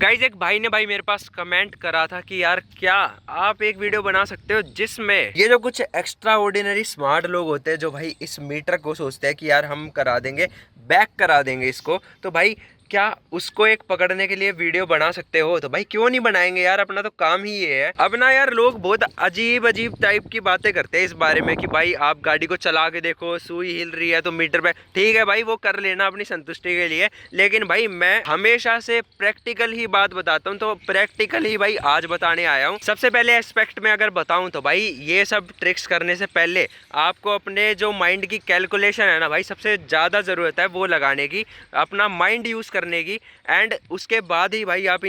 Guys एक भाई ने भाई मेरे पास कमेंट करा था कि यार क्या आप एक वीडियो बना सकते हो जिसमें ये जो कुछ एक्स्ट्रा ऑर्डिनरी स्मार्ट लोग होते हैं जो भाई इस मीटर को सोचते हैं कि यार हम करा देंगे, बैक करा देंगे इसको, तो भाई क्या उसको एक पकड़ने के लिए वीडियो बना सकते हो? तो भाई क्यों नहीं बनाएंगे यार, अपना तो काम ही ये है। अब ना यार लोग बहुत अजीब अजीब टाइप की बातें करते हैं इस बारे में कि भाई आप गाड़ी को चला के देखो, सुई हिल रही है तो मीटर पे, ठीक है भाई वो कर लेना अपनी संतुष्टि के लिए, लेकिन भाई मैं हमेशा से प्रैक्टिकल ही बात बताता हूँ, तो प्रैक्टिकल ही भाई आज बताने आया हूँ। सबसे पहले एस्पेक्ट में अगर बताऊँ तो भाई ये सब ट्रिक्स करने से पहले आपको अपने जो माइंड की कैलकुलेशन है ना भाई, सबसे ज़्यादा ज़रूरत है वो लगाने की, अपना माइंड यूज़ करने की, एंड उसके बाद ही भाई आप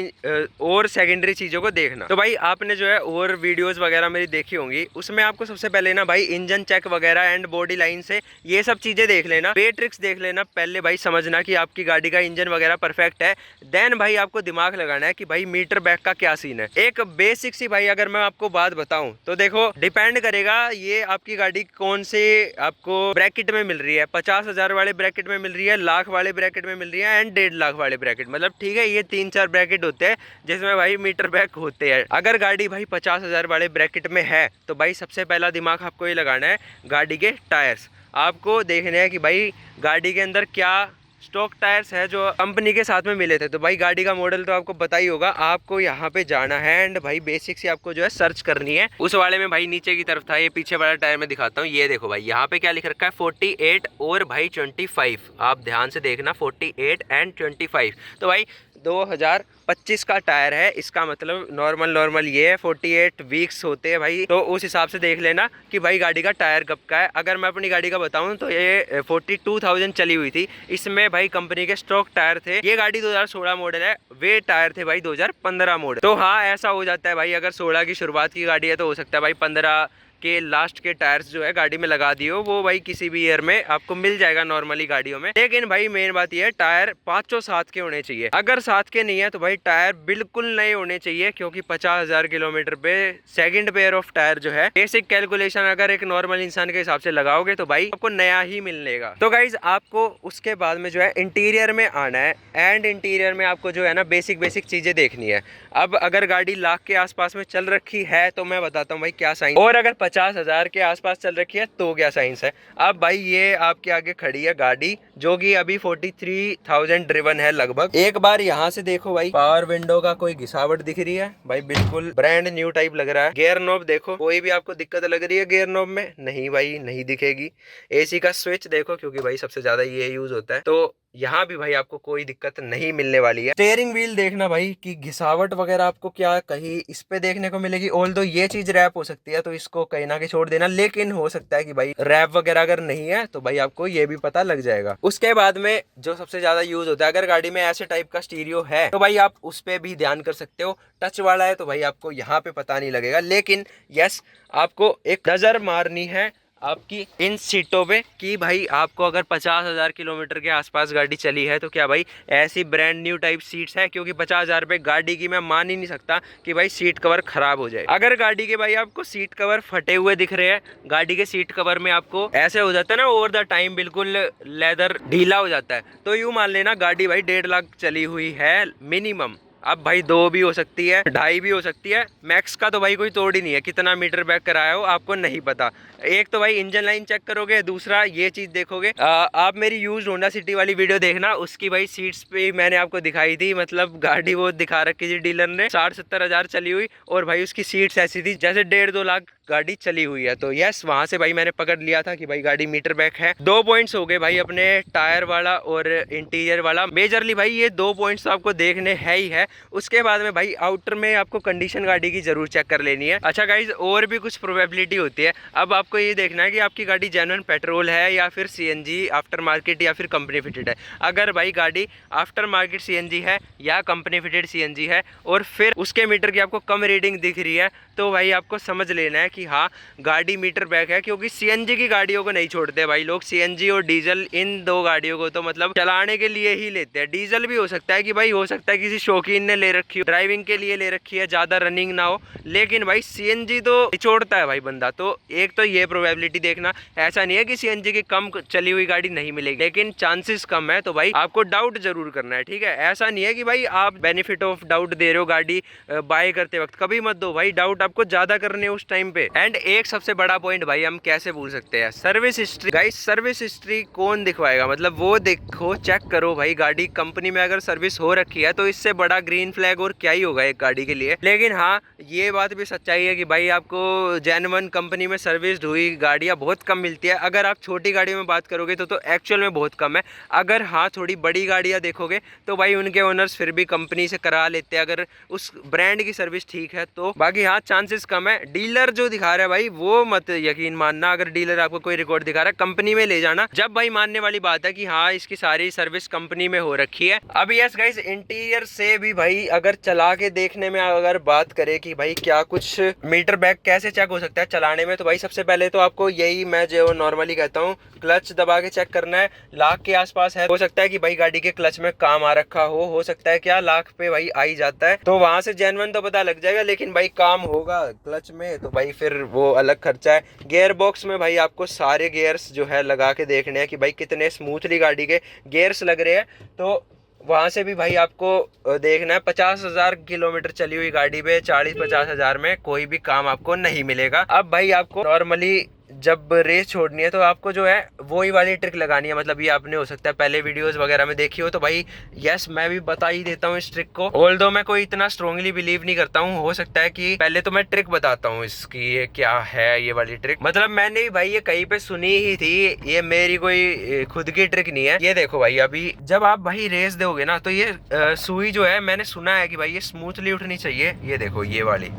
और सेकेंडरी चीज़ों को देखना। तो भाई आपने जो है और वीडियोस वगैरह मेरी देखी होंगी, उसमें आपको सबसे पहले ना भाई इंजन चेक वगैरह एंड बॉडी लाइन से ये सब चीज़ें देख लेना, वे ट्रिक्स देख लेना, पहले भाई समझना कि आपकी गाड़ी का इंजन वगैरह परफेक्ट है। देन भाई आपको दिमाग लगाना है कि भाई मीटर बैक का क्या सीन है। एक बेसिक सी भाई अगर मैं आपको बात बताऊं तो देखो, डिपेंड करेगा ये आपकी गाड़ी कौन से आपको ब्रैकेट में मिल रही है, 50,000 वाले ब्रैकेट में मिल रही है, लाख वाले ब्रैकेट में मिल रही है एंड 1.5 लाख वाले ब्रैकेट, मतलब ठीक है ये 3-4 ब्रैकेट होते हैं जिसमें भाई मीटर बैक होते हैं। अगर गाड़ी भाई 50,000 वाले ब्रैकेट में है तो भाई सबसे पहला दिमाग आपको ये लगाना है, गाड़ी के टायर्स आपको देखने हैं कि भाई गाड़ी के अंदर क्या स्टॉक टायर्स है जो कंपनी के साथ में मिले थे। तो भाई गाड़ी का मॉडल तो आपको पता ही होगा, आपको यहाँ पे जाना है एंड भाई बेसिक से आपको जो है सर्च करनी है। उस वाले में भाई नीचे की तरफ था, ये पीछे वाला टायर में दिखाता हूँ, ये देखो भाई यहाँ पे क्या लिख रखा है 48 और भाई 25, आप ध्यान से देखना 48 एंड 25। तो भाई 2025 का टायर है, इसका मतलब नॉर्मल ये है, 48 वीक्स होते हैं भाई, तो उस हिसाब से देख लेना कि भाई गाड़ी का टायर कब का है। अगर मैं अपनी गाड़ी का बताऊं तो ये 42,000 चली हुई थी, इसमें भाई कंपनी के स्टॉक टायर थे। ये गाड़ी 2016 मॉडल है, वे टायर थे भाई 2015 मॉडल। तो हाँ ऐसा हो जाता है भाई, अगर 16 की शुरुआत की गाड़ी है तो हो सकता है भाई 15 के लास्ट के टायर्स जो है गाड़ी में लगा दियो, वो भाई किसी भी ईयर में आपको मिल जाएगा नॉर्मली गाड़ियों में। लेकिन भाई मेन बात ये है टायर 507 के होने चाहिए, अगर 7 के नहीं है तो भाई टायर बिल्कुल नए होने चाहिए, क्योंकि 50,000 किलोमीटर पे सेकंड पेयर ऑफ टायर जो है, बेसिक कैलकुलेशन अगर एक नॉर्मल इंसान के हिसाब से लगाओगे तो भाई आपको नया ही मिलेगा। तो गाइज आपको उसके बाद में जो है इंटीरियर में आना है एंड इंटीरियर में आपको जो है ना बेसिक चीजें देखनी है। अब अगर गाड़ी लाख के आसपास में चल रखी है तो मैं बताता हूँ भाई क्या साइन, और अगर 50,000 के आसपास चल रखी है तो क्या साइंस है। अब भाई ये आपके आगे खड़ी है गाड़ी जो कि अभी 43,000 ड्रिवन है लगभग। एक बार यहाँ से देखो भाई, पावर विंडो का कोई घिसावट दिख रही है भाई, बिल्कुल ब्रांड न्यू टाइप लग रहा है। गियर नॉब देखो, कोई भी आपको दिक्कत लग रही है गियर नॉब में? नहीं भाई नहीं दिखेगी। एसी का स्विच देखो, क्योंकि भाई सबसे ज्यादा ये यूज होता है, तो यहाँ भी भाई आपको कोई दिक्कत नहीं मिलने वाली है। स्टीयरिंग व्हील देखना भाई कि घिसावट वगैरह आपको क्या कहीं इस पे देखने को मिलेगी, ऑल्दो ये चीज रैप हो सकती है तो इसको कहीं ना कहीं छोड़ देना, लेकिन हो सकता है कि भाई रैप वगैरह अगर नहीं है तो भाई आपको ये भी पता लग जाएगा। उसके बाद में जो सबसे ज्यादा यूज होता है, अगर गाड़ी में ऐसे टाइप का स्टीरियो है तो भाई आप उस पे भी ध्यान कर सकते हो। टच वाला है तो भाई आपको यहाँ पे पता नहीं लगेगा, लेकिन यस आपको एक नजर मारनी है आपकी इन सीटों पे कि भाई आपको अगर 50,000 किलोमीटर के आसपास गाड़ी चली है तो क्या भाई ऐसी ब्रांड न्यू टाइप सीट्स है, क्योंकि 50,000 रुपये गाड़ी की मैं मान ही नहीं सकता कि भाई सीट कवर खराब हो जाए। अगर गाड़ी के भाई आपको सीट कवर फटे हुए दिख रहे हैं, गाड़ी के सीट कवर में आपको ऐसे हो जाता है ना ओवर द टाइम बिल्कुल लेदर ढीला हो जाता है, तो यूँ मान लेना गाड़ी भाई 1.5 लाख चली हुई है मिनिमम। अब भाई 2 भी हो सकती है, 2.5 भी हो सकती है, मैक्स का तो भाई कोई तोड़ ही नहीं है, कितना मीटर बैक कराया हो आपको नहीं पता। एक तो भाई इंजन लाइन चेक करोगे, दूसरा ये चीज देखोगे, आप मेरी यूज्ड होंडा सिटी वाली वीडियो देखना, उसकी भाई सीट्स पे मैंने आपको दिखाई थी, मतलब गाड़ी वो दिखा रखी थी डीलर ने 60-70 हजार चली हुई, और भाई उसकी सीट्स ऐसी थी जैसे 1.5-2 लाख गाड़ी चली हुई है। तो यस वहां से भाई मैंने पकड़ लिया था कि भाई गाड़ी मीटर बैक है। 2 पॉइंट्स हो गए भाई अपने टायर वाला और इंटीरियर वाला, मेजरली भाई ये 2 पॉइंट्स तो आपको देखने है ही है। उसके बाद में भाई आउटर में आपको कंडीशन गाड़ी की जरूर चेक कर लेनी है। अच्छा गाइज और भी कुछ प्रोबेबिलिटी होती है, अब आपको ये देखना है कि आपकी गाड़ी जेन्युइन पेट्रोल है या फिर सीएनजी आफ्टर मार्केट या फिर कंपनी फिटेड है। अगर भाई गाड़ी आफ्टर मार्केट सीएनजी है या कंपनी फिटेड सीएनजी है और फिर उसके मीटर की आपको कम रीडिंग दिख रही है तो भाई आपको समझ लेना है कि हाँ गाड़ी मीटर बैक है, क्योंकि सीएनजी की गाड़ियों को नहीं छोड़ते भाई लोग। सीएनजी और डीजल इन दो गाड़ियों को तो मतलब चलाने के लिए ही लेते हैं। डीजल भी हो सकता है कि भाई हो सकता है किसी शौकीन ने ले रखी हो, ड्राइविंग के लिए ले रखी है, ज्यादा रनिंग ना हो, लेकिन भाई सीएनजी तो छोड़ता है भाई बंदा। तो एक तो ये प्रोबेबिलिटी देखना, ऐसा नहीं है कि सीएनजी की कम चली हुई गाड़ी नहीं मिलेगी, लेकिन चांसेस कम है। तो भाई आपको डाउट जरूर करना है, ठीक है। ऐसा नहीं है कि भाई आप बेनिफिट ऑफ डाउट दे रहे हो गाड़ी बाय करते वक्त, कभी मत दो भाई डाउट, आपको ज्यादा करने उस टाइम पे। एंड एक सबसे बड़ा पॉइंट भाई हम कैसे भूल सकते हैं, service history. Guys service history कौन दिखवाएगा, मतलब वो देखो, चेक करो भाई गाड़ी कंपनी में अगर सर्विस हो रखी है तो इससे बड़ा ग्रीन फ्लैग और क्या ही होगा एक गाड़ी के लिए। लेकिन हाँ ये बात भी सच्चाई है कि भाई आपको जेन्युइन कंपनी में सर्विस हुई गाड़ियाँ बहुत कम मिलती है। अगर आप छोटी गाड़ियों में बात करोगे तो एक्चुअल में बहुत कम है। अगर हाँ थोड़ी बड़ी गाड़ियाँ देखोगे तो भाई उनके ओनर्स फिर भी कंपनी से करा लेते हैं अगर उस ब्रांड की सर्विस ठीक है तो। बाकी हाँ चांसेस कम है। डीलर जो दिखा रहा है भाई वो मत यकीन मानना, अगर डीलर आपको कोई रिकॉर्ड दिखा रहा है कंपनी में ले जाना, जब भाई मानने वाली बात है कि हाँ इसकी सारी सर्विस कंपनी में हो रखी है। अब यस गाइस इंटीरियर से भी भाई अगर चला के देखने में अगर बात करें कि भाई क्या कुछ मीटर बैक कैसे चेक हो सकता है चलाने में, तो भाई सबसे पहले तो आपको यही मैं जो नॉर्मली कहता हूँ क्लच दबा के चेक करना है। लाख के आसपास है, हो सकता है कि भाई गाड़ी के क्लच में काम आ रखा हो सकता है क्या लाख पे भाई आ ही जाता है, तो वहां से जेन्युइन तो पता लग जाएगा, लेकिन भाई काम होगा क्लच में तो भाई फिर वो अलग खर्चा है। गियर बॉक्स में भाई आपको सारे गियर्स जो है लगा के देखने हैं कि भाई कितने स्मूथली गाड़ी के गियर्स लग रहे हैं, तो वहां से भी भाई आपको देखना है। 50,000 किलोमीटर चली हुई गाड़ी पे 40-50 हजार में कोई भी काम आपको नहीं मिलेगा। अब भाई आपको नॉर्मली जब रेस छोड़नी है तो आपको जो है वही वाली ट्रिक लगानी है, मतलब ये आपने हो सकता है पहले वीडियोस वगैरह में देखी हो, तो भाई यस मैं भी बता ही देता हूँ इस ट्रिक को। ऑल्दो मैं कोई इतना स्ट्रांगली बिलीव नहीं करता हूँ, हो सकता है कि पहले तो मैं ट्रिक बताता हूँ इसकी ये क्या है ये वाली ट्रिक, मतलब मैंने भी भाई ये कहीं पे सुनी ही थी, ये मेरी कोई खुद की ट्रिक नहीं है। ये देखो भाई अभी जब आप भाई रेस दोगे ना तो ये सुई जो है मैंने सुना है कि भाई ये स्मूथली उठनी चाहिए। ये देखो ये वाली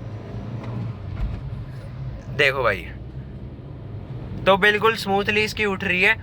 देखो भाई तो बिल्कुल स्मूथली इसकी उठ रही है।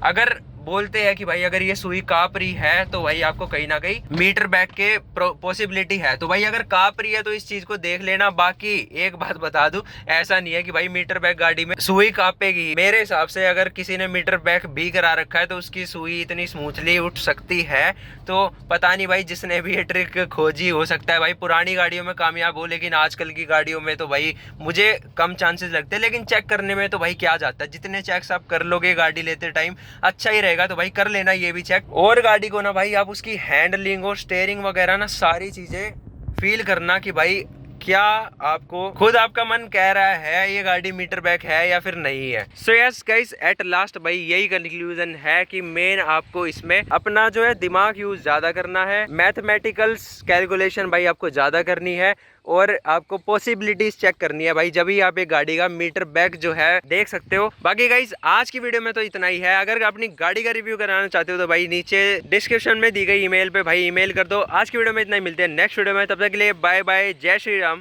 अगर बोलते हैं कि भाई अगर ये सुई काँप रही है तो भाई आपको कहीं ना कहीं मीटर बैक के पॉसिबिलिटी है, तो भाई अगर काँप रही है तो इस चीज को देख लेना। बाकी एक बात बता दूं, ऐसा नहीं है कि भाई मीटर बैक गाड़ी में सुई काँपेगी। मेरे हिसाब से अगर किसी ने मीटर बैक भी करा रखा है तो उसकी सुई इतनी स्मूथली उठ सकती है, तो पता नहीं भाई जिसने भी ये ट्रिक खोजी हो सकता है भाई पुरानी गाड़ियों में कामयाब हो, लेकिन आजकल की गाड़ियों में तो भाई मुझे कम चांसेस लगते हैं। लेकिन चेक करने में तो भाई क्या जाता है, जितने चेक्स आप कर लोगे गाड़ी लेते टाइम अच्छा ही रहेगा, तो भाई कर लेना ये भी चेक। और गाड़ी को ना भाई आप उसकी हैंडलिंग और स्टीयरिंग वगैरह ना सारी चीजें फील करना कि भाई क्या आपको खुद आपका मन कह रहा है ये गाड़ी मीटर बैक है या फिर नहीं है। So yes guys at last भाई यही कंक्लूजन है कि मेन आपको इसमें अपना जो है दिमाग यूज ज्यादा करना है, मैथमेटिकल्स कैलकुलेशन भाई आपको ज्यादा करनी है, और आपको पॉसिबिलिटीज चेक करनी है भाई, जब ही आप एक गाड़ी का मीटर बैक जो है देख सकते हो। बाकी गाइस आज की वीडियो में तो इतना ही है। अगर अपनी गाड़ी का रिव्यू कराना चाहते हो तो भाई नीचे डिस्क्रिप्शन में दी गई ईमेल पे भाई ईमेल कर दो। आज की वीडियो में इतना ही, मिलते हैं नेक्स्ट वीडियो में, तब तक के लिए बाय बाय, जय श्री राम।